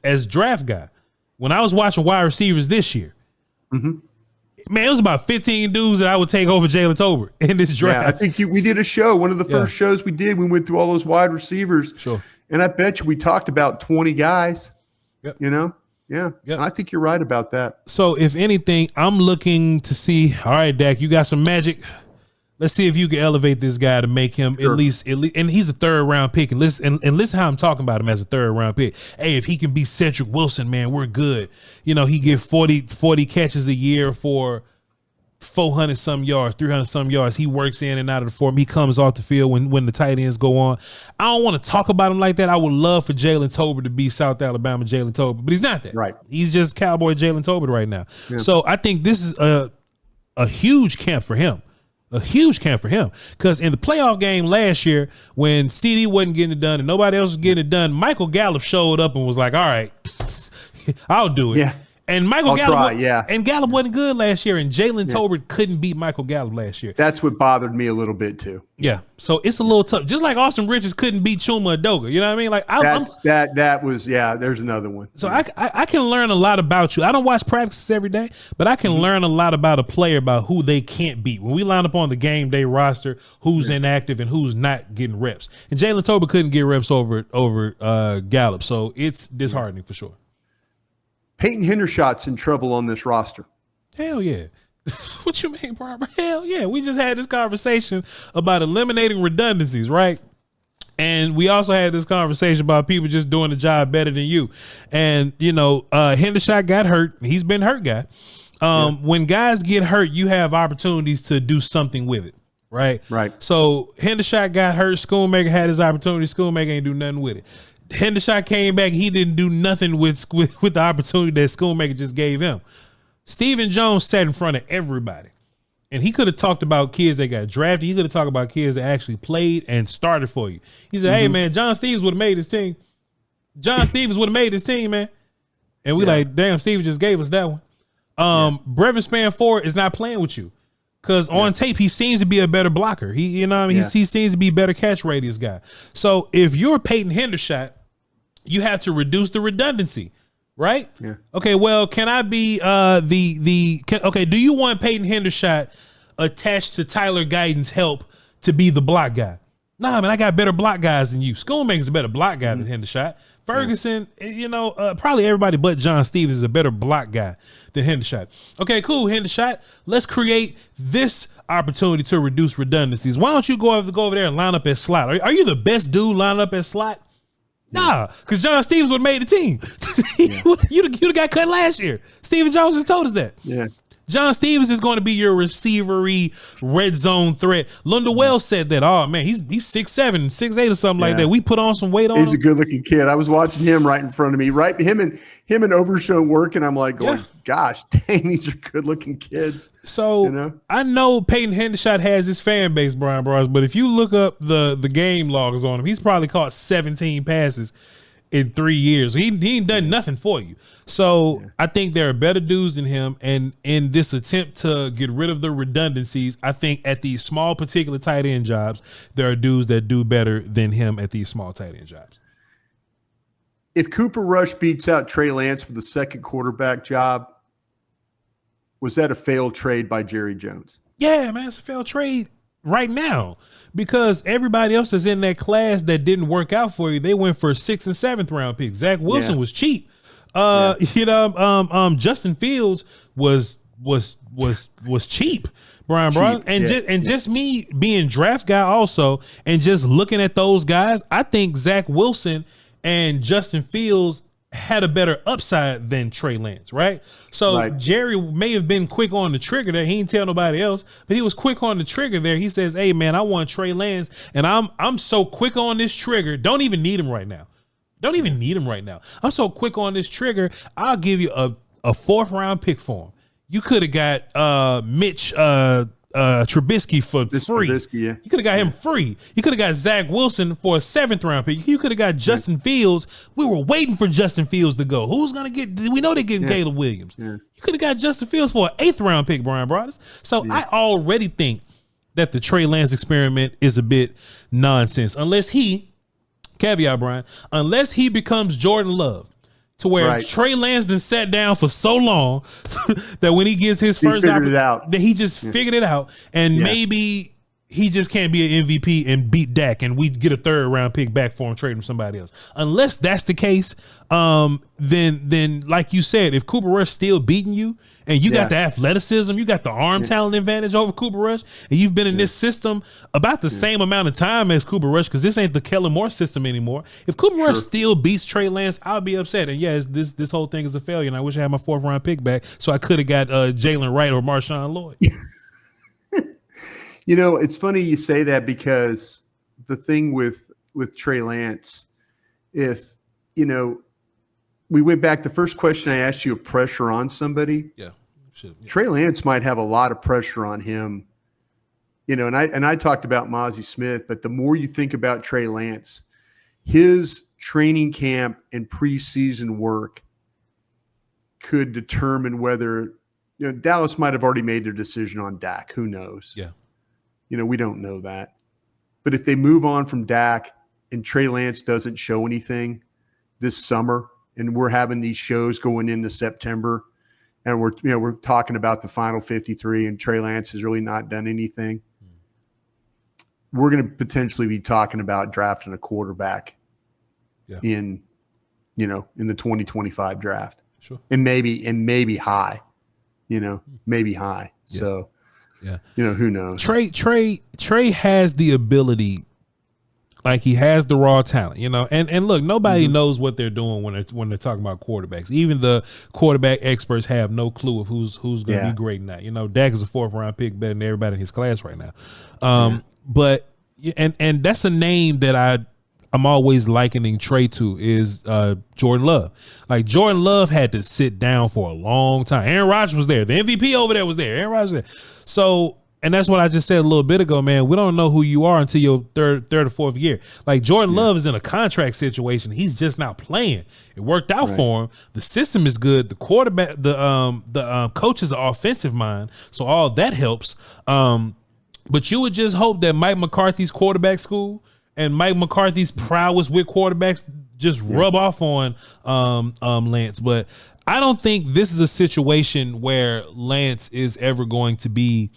as draft guy. When I was watching wide receivers this year, man, it was about 15 dudes that I would take over Jalen Tolbert in this draft. Yeah, I think we did a show. One of the first shows we did, we went through all those wide receivers. Sure. And I bet you we talked about 20 guys. Yep. You know? Yeah. Yep. I think you're right about that. So if anything, I'm looking to see, all right, Dak, you got some magic. Let's see if you can elevate this guy to make him at least, and he's a 3rd round pick. And listen how I'm talking about him as a 3rd round pick. Hey, if he can be Cedric Wilson, man, we're good. You know, he get 40 catches a year for 400 some yards, 300 some yards. He works in and out of the form. He comes off the field when the tight ends go on. I don't want to talk about him like that. I would love for Jalen Tolbert to be South Alabama Jalen Tolbert, but he's not that. Right. He's just Cowboy Jalen Tolbert right now. Yeah. So I think this is a huge camp for him. A huge camp for him, because in the playoff game last year, when CD wasn't getting it done and nobody else was getting it done, Michael Gallup showed up and was like, all right, I'll do it. Yeah. And Gallup wasn't good last year, and Jalen Tolbert couldn't beat Michael Gallup last year. That's what bothered me a little bit too. Yeah, so it's a little tough. Just like Austin Richards couldn't beat Chuma Adoga, you know what I mean? Like there's another one. So I can learn a lot about you. I don't watch practices every day, but I can learn a lot about a player, about who they can't beat. When we line up on the game day roster, who's inactive and who's not getting reps. And Jalen Tolbert couldn't get reps over Gallup, so it's disheartening for sure. Peyton Hendershot's in trouble on this roster. Hell yeah. What you mean, Brian? Hell yeah. We just had this conversation about eliminating redundancies, right? And we also had this conversation about people just doing the job better than you. And, you know, Hendershot got hurt. He's been hurt guy. When guys get hurt, you have opportunities to do something with it, right? Right. So Hendershot got hurt. Schoonmaker had his opportunity. Schoonmaker ain't do nothing with it. Hendershot came back. He didn't do nothing with the opportunity that Schoonmaker just gave him. Stephen Jones sat in front of everybody, and he could have talked about kids that got drafted. He could have talked about kids that actually played and started for you. He said, hey, man, John Stevens would have made his team. John Stevens would have made his team, man. And we like, damn, Stevens just gave us that one. Brevin Spanford is not playing with you. Because on tape, he seems to be a better blocker. He seems to be a better catch radius guy. So if you're Peyton Hendershot, you have to reduce the redundancy, right? Yeah. Okay, well, can I be do you want Peyton Hendershot attached to Tyler Guyton's help to be the block guy? Nah, man, I got better block guys than you. Schoonmaker's a better block guy than Hendershot. Ferguson, probably everybody but John Stevens is a better block guy than Hendershot. Okay, cool, Hendershot. Let's create this opportunity to reduce redundancies. Why don't you go over there and line up at slot? Are you the best dude lining up at slot? Nah, because John Stevens would have made the team. You'd have got cut last year. Stephen Jones just told us that. Yeah. John Stevens is going to be your receivery red zone threat. Lunda Wells said that. Oh man, he's 6'7", 6'8", or something like that. We put on some weight on him. He's a good looking kid. I was watching him right in front of me, right? Him and Overshown work, and I'm like going, gosh, dang, these are good looking kids. So I know Peyton Hendershot has his fan base, Brian Broaddus, but if you look up the game logs on him, he's probably caught 17 passes in 3 years. He ain't done nothing for you. So I think there are better dudes than him. And in this attempt to get rid of the redundancies, I think at these small particular tight end jobs, there are dudes that do better than him at these small tight end jobs. If Cooper Rush beats out Trey Lance for the second quarterback job, was that a failed trade by Jerry Jones? Yeah, man, it's a failed trade right now. Because everybody else is in that class that didn't work out for you. They went for 6th and 7th round picks. Zach Wilson was cheap. Justin Fields was cheap, Brian Brown. And just me being draft guy also, and just looking at those guys, I think Zach Wilson and Justin Fields had a better upside than Trey Lance, right? So Jerry may have been quick on the trigger there. He didn't tell nobody else, but he was quick on the trigger there. He says, hey man, I want Trey Lance, and I'm so quick on this trigger. Don't even need him right now. I'm so quick on this trigger. I'll give you a 4th round pick for him. You could have got Mitch Trubisky for free. You could have got him free. You could have got Zach Wilson for a 7th round pick. You could have got Justin Fields. We were waiting for Justin Fields to go. Who's gonna get? We know they're getting Caleb Williams. You could have got Justin Fields for an 8th round pick, Bryan Broaddus. So I already think that the Trey Lance experiment is a bit nonsense, unless he, caveat Bryan, unless he becomes Jordan Love. To where Trey Lance done sat down for so long that when he gets his first opportunity, that he just figured it out, and maybe he just can't be an MVP and beat Dak, and we get a 3rd round pick back for him, trade him somebody else. Unless that's the case, then like you said, if Cooper Rush still beating you, and you got the athleticism, you got the arm talent advantage over Cooper Rush, and you've been in this system about the same amount of time as Cooper Rush, because this ain't the Kellen Moore system anymore. If Cooper Rush still beats Trey Lance, I'll be upset. And this whole thing is a failure, and I wish I had my 4th round pick back so I could have got Jalen Wright or Marshawn Lloyd. You know, it's funny you say that, because the thing with Trey Lance, if, you know, we went back, the first question I asked you, pressure on somebody. Trey Lance might have a lot of pressure on him, you know, and I talked about Mazi Smith, but the more you think about Trey Lance, his training camp and preseason work could determine whether, you know, Dallas might have already made their decision on Dak. Who knows? You know, we don't know that. But if they move on from Dak and Trey Lance doesn't show anything this summer, and we're having these shows going into September, and we're talking about the final 53, and Trey Lance has really not done anything, we're going to potentially be talking about drafting a quarterback in the 2025 draft. And maybe high, maybe high. So, who knows? Trey has the ability. Like, he has the raw talent, and look, nobody knows what they're doing when they're talking about quarterbacks. Even the quarterback experts have no clue of who's going to be great now. Dak is a 4th round pick, better than everybody in his class right now. But and that's a name that I'm always likening Trey to is Jordan Love. Like, Jordan Love had to sit down for a long time. Aaron Rodgers was there. The MVP over there was there. Aaron Rodgers was there. So. And that's what I just said a little bit ago, man. We don't know who you are until your third or 4th year. Like, Jordan Love is in a contract situation. He's just not playing. It worked out for him. The system is good. The quarterback, the coach is an offensive mind, so all that helps. But you would just hope that Mike McCarthy's quarterback school and Mike McCarthy's prowess with quarterbacks just rub off on Lance. But I don't think this is a situation where Lance is ever going to be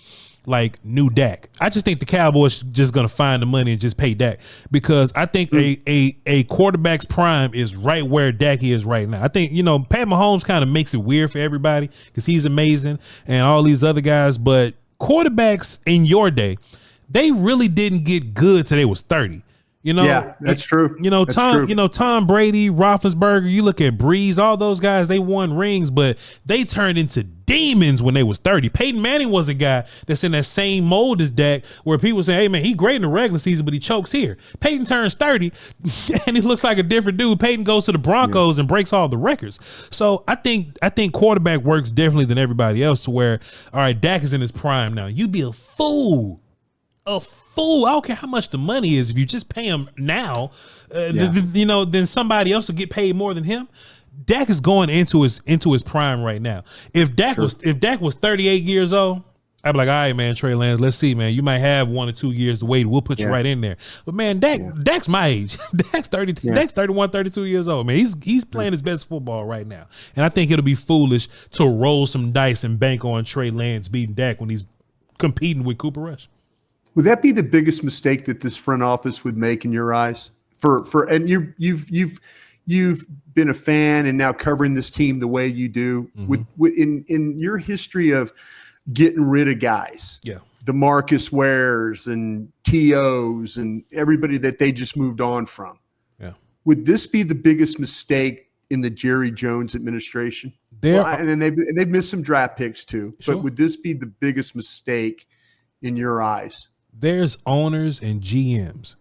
like new Dak. I just think the Cowboys just going to find the money and just pay Dak, because I think a quarterback's prime is right where Dak is right now. I think, Pat Mahomes kind of makes it weird for everybody because he's amazing and all these other guys, but quarterbacks in your day, they really didn't get good till they was 30. That's true. Tom Brady, Roethlisberger, you look at Breeze, all those guys, they won rings, but they turned into demons when they was 30. Peyton Manning was a guy that's in that same mold as Dak, where people say, hey man, he great in the regular season, but he chokes here. Peyton turns 30 and he looks like a different dude. Peyton goes to the Broncos and breaks all the records. So I think quarterback works differently than everybody else, to where, all right, Dak is in his prime now. You'd be a fool. I don't care how much the money is. If you just pay him now, then somebody else will get paid more than him. Dak is going into his prime right now. If Dak was 38 years old, I'd be like, all right, man, Trey Lance, let's see, man. You might have 1 or 2 years to wait. We'll put you right in there. But man, Dak's my age. Dak's 30. Dak's 31, 32 years old, man. He's playing his best football right now. And I think it'll be foolish to roll some dice and bank on Trey Lance beating Dak when he's competing with Cooper Rush. Would that be the biggest mistake that this front office would make in your eyes? And you've been a fan and now covering this team the way you do. Would in your history of getting rid of guys, DeMarcus Wares and TOs and everybody that they just moved on from, would this be the biggest mistake in the Jerry Jones administration? And they've missed some draft picks too. But would this be the biggest mistake in your eyes? There's owners and GMs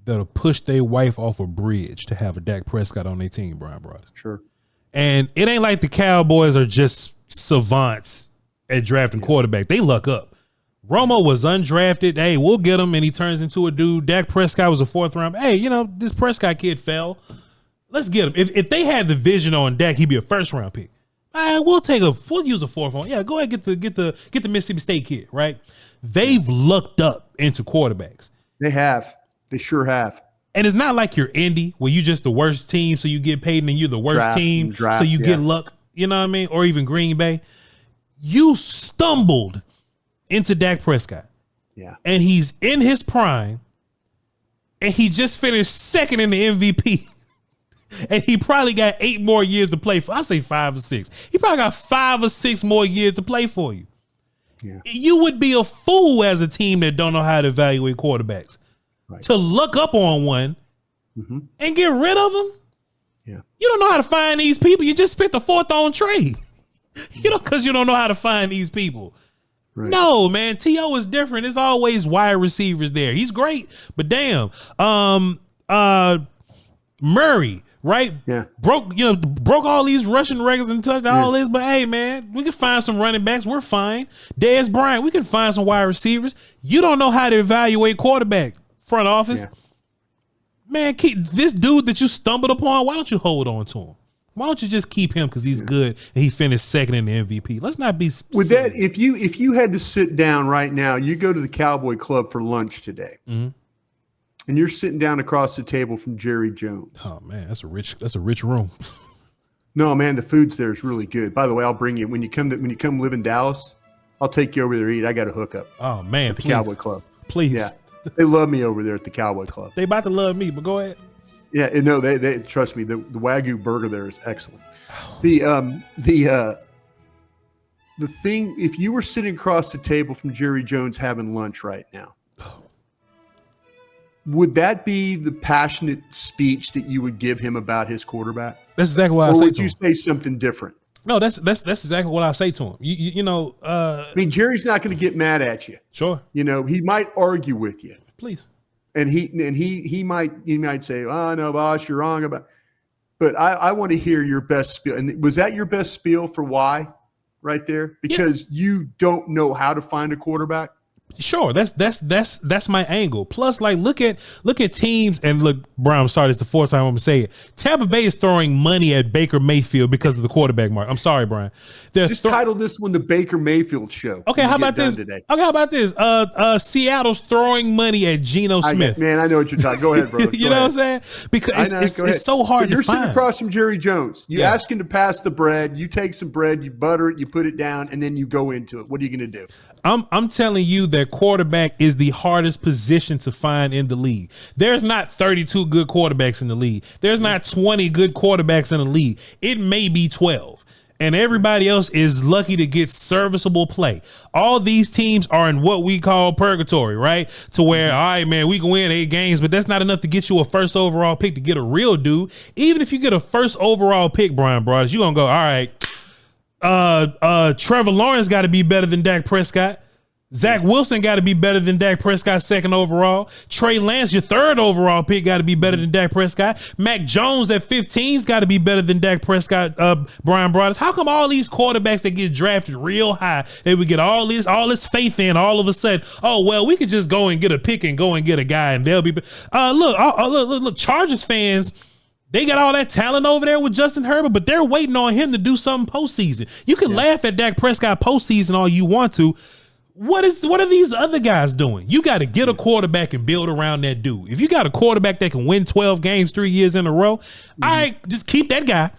that'll push their wife off a bridge to have a Dak Prescott on their team, Bryan Broaddus. Sure. And it ain't like the Cowboys are just savants at drafting quarterback. They luck up. Romo was undrafted. Hey, we'll get him, and he turns into a dude. Dak Prescott was a 4th round. Hey, this Prescott kid fell. Let's get him. If they had the vision on Dak, he'd be a 1st round pick. All right, we'll use a 4th one. Yeah, go ahead, get the Mississippi State kid, right? They've lucked up into quarterbacks. They have. They sure have. And it's not like you're Indy, where you just the worst team, so you get paid, and then you're the worst team, so you get luck. You know what I mean? Or even Green Bay. You stumbled into Dak Prescott. Yeah. And he's in his prime, and he just finished 2nd in the MVP. And he probably got 8 more years to play for. I say 5 or 6. He probably got 5 or 6 more years to play for you. Yeah. You would be a fool as a team that don't know how to evaluate quarterbacks to look up on one and get rid of them. Yeah. You don't know how to find these people. You just spent the 4th on trade. Because you don't know how to find these people. Right. No, man, T.O. is different. There's always wide receivers there. He's great, but damn, Murray, right? Yeah, broke all these rushing records and touched all this. But hey, man, we can find some running backs. We're fine. Dez Bryant, we can find some wide receivers. You don't know how to evaluate quarterback front office, man. Keep this dude that you stumbled upon. Why don't you hold on to him? Why don't you just keep him because he's good and he finished 2nd in the MVP? Let's not be with that. If you had to sit down right now, you go to the Cowboy Club for lunch today, and you're sitting down across the table from Jerry Jones. Oh man, that's a rich room. No, man, the food's there is really good. By the way, I'll bring you when you come live in Dallas. I'll take you over there to eat. I got a hookup. Oh man, at the Cowboy Club, please. Yeah, they love me over there at the Cowboy Club. They about to love me, but go ahead. Yeah, no, they trust me. The Wagyu burger there is excellent. The thing, if you were sitting across the table from Jerry Jones having lunch right now, would that be the passionate speech that you would give him about his quarterback? That's exactly what I say to him. Or would you say something different? No, that's exactly what I say to him. You know, I mean, Jerry's not going to get mad at you. Sure. He might argue with you. Please. And he might say, "Oh no, boss, you're wrong about." But I want to hear your best spiel. And was that your best spiel for why, right there? Because you don't know how to find a quarterback. Sure, that's my angle. Plus, like, look at teams, and look, Brian, I'm sorry, it's the 4th time I'm gonna say it. Tampa Bay is throwing money at Baker Mayfield because of the quarterback market. I'm sorry, Brian. Just title this one the Baker Mayfield Show. Okay, how about this? Okay, how about this? Seattle's throwing money at Geno Smith. I know what you're talking. Go ahead, bro. You know what I'm saying? Because it's so hard. You're to find. Sitting across from Jerry Jones. You ask him to pass the bread. You take some bread, you butter it, you put it down, and then you go into it. What are you going to do? I'm telling you that quarterback is the hardest position to find in the league. There's not 32 good quarterbacks in the league. There's not 20 good quarterbacks in the league. It may be 12. And everybody else is lucky to get serviceable play. All these teams are in what we call purgatory, right? To where, all right, man, we can win 8 games, but that's not enough to get you a 1st overall pick to get a real dude. Even if you get a 1st overall pick, Brian Broaddus, you're going to go, all right, Trevor Lawrence got to be better than Dak Prescott. Zach Wilson got to be better than Dak Prescott 2nd overall. Trey Lance, your 3rd overall pick, got to be better than Dak Prescott. Mac Jones at 15's got to be better than Dak Prescott. Brian Broaddus, how come all these quarterbacks that get drafted real high, they would get all this faith in all of a sudden? Oh well, we could just go and get a pick and go and get a guy, and they'll be. Look, Chargers fans. They got all that talent over there with Justin Herbert, but they're waiting on him to do something postseason. You can laugh at Dak Prescott postseason all you want to. What are these other guys doing? You got to get a quarterback and build around that dude. If you got a quarterback that can win 12 games 3 years in a row, all right, just keep that guy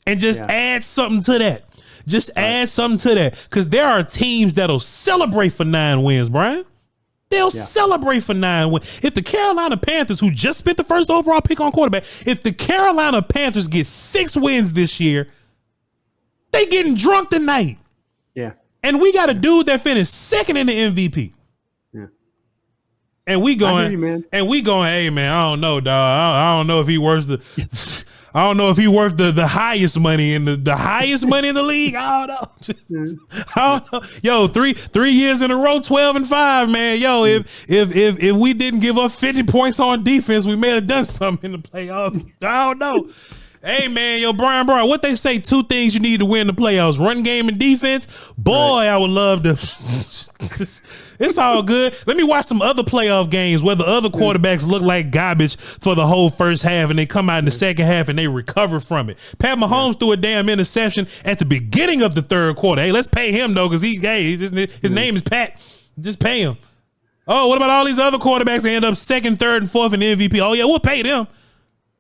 and just add something to that. Just add something to that. Because there are teams that'll celebrate for 9 wins, Brian. They'll celebrate for 9 wins. If the Carolina Panthers, who just spent the 1st overall pick on quarterback, if the Carolina Panthers get 6 wins this year, they getting drunk tonight. Yeah. And we got a dude that finished 2nd in the MVP. Yeah. And we going, hey man, I don't know, dog. I don't know if he worth I don't know if he worth the highest money in the highest money in the league. I don't know. Yo, three years in a row, 12-5, man. Yo, if we didn't give up 50 points on defense, we may have done something in the playoffs. I don't know. Hey man, yo, Bryan, what they say? 2 things you need to win the playoffs: run game and defense. Boy, right. I would love to. It's all good. Let me watch some other playoff games where the other quarterbacks look like garbage for the whole first half, and they come out in the second half and they recover from it. Pat Mahomes threw a damn interception at the beginning of the third quarter. Hey, let's pay him though, because his name is Pat. Just pay him. Oh, what about all these other quarterbacks that end up second, third, and fourth in the MVP? Oh yeah, we'll pay them.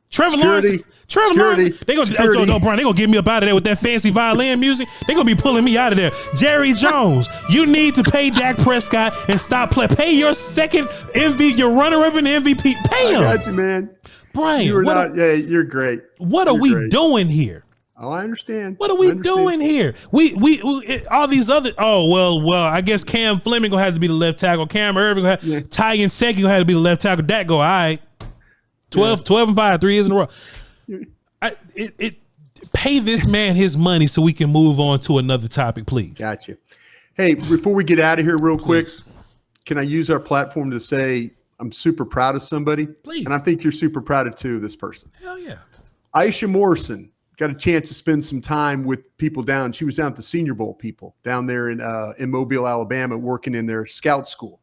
Trevor Lawrence, they gonna Brian, they gonna get me up out of there with that fancy violin music. They gonna be pulling me out of there. Jerry Jones, you need to pay Dak Prescott and stop playing. Pay your second MVP, your runner-up in the MVP. Pay him. I got you, man. Brian, you're great. What are we doing here? Oh, I understand. What are we doing here? We all these other. Oh well. I guess Cam Fleming gonna have to be the left tackle. Cam Irving gonna have, Ty Nsekhe gonna have to be the left tackle. Dak go all right. 12-5, 3 years in a row. Pay this man his money so we can move on to another topic, please. Got you. Hey, before we get out of here real quick, can I use our platform to say I'm super proud of somebody? Please. And I think you're super proud of this person. Hell yeah. Aisha Morrison got a chance to spend some time with people down. She was down at the Senior Bowl people down there in Mobile, Alabama, working in their scout school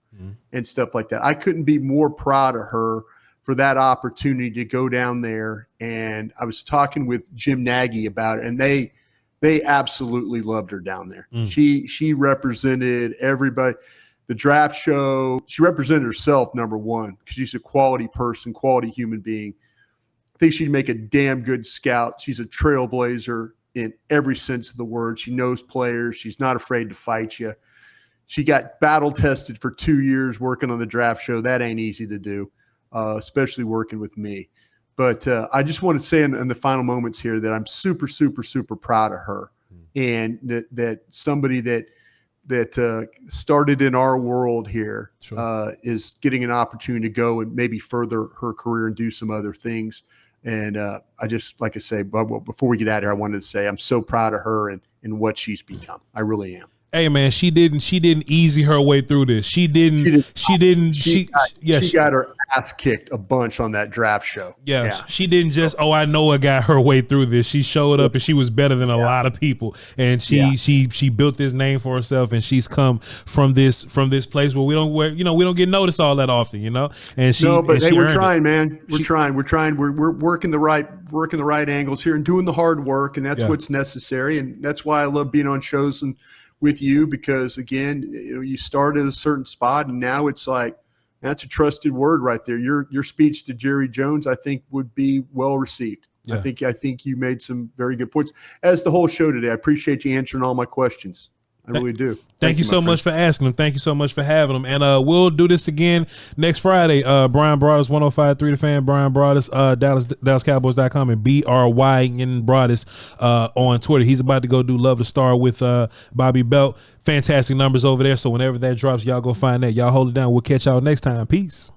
and stuff like that. I couldn't be more proud of her for that opportunity to go down there. And I was talking with Jim Nagy about it, and they absolutely loved her down there. She represented everybody. The draft show, she represented herself, number one, because she's a quality person, quality human being. I think she'd make a damn good scout. She's a trailblazer in every sense of the word. She knows players. She's not afraid to fight you. She got battle tested for 2 years working on the draft show. That ain't easy to do. Especially working with me. But I just want to say in the final moments here that I'm super, super, super proud of her. And that somebody that started in our world here is getting an opportunity to go and maybe further her career and do some other things. And I just, like I say, before we get out of here, I wanted to say I'm so proud of her and what she's become. I really am. Hey man, she didn't easy her way through this. She got her ass kicked a bunch on that draft show. Yeah. She didn't just, I know I got her way through this. She showed up and she was better than a lot of people. And she built this name for herself, and she's come from this place where we don't get noticed all that often, And we're trying, man. We're trying. We're working the right angles here and doing the hard work, and that's what's necessary. And that's why I love being on shows and with you, because again, you start at a certain spot, and now it's like, that's a trusted word right there. Your speech to Jerry Jones, I think, would be well received. Yeah. I think you made some very good points, as the whole show today. I appreciate you answering all my questions. I really do. Thank you so much for asking them. Thank you so much for having them. And we'll do this again next Friday. Bryan Broaddus, 105.3 The Fan, Bryan Broaddus, DallasCowboys.com, and BRYN Broaddus on Twitter. He's about to go do Love to Star with Bobby Belt. Fantastic numbers over there. So whenever that drops, y'all go find that. Y'all hold it down. We'll catch y'all next time. Peace.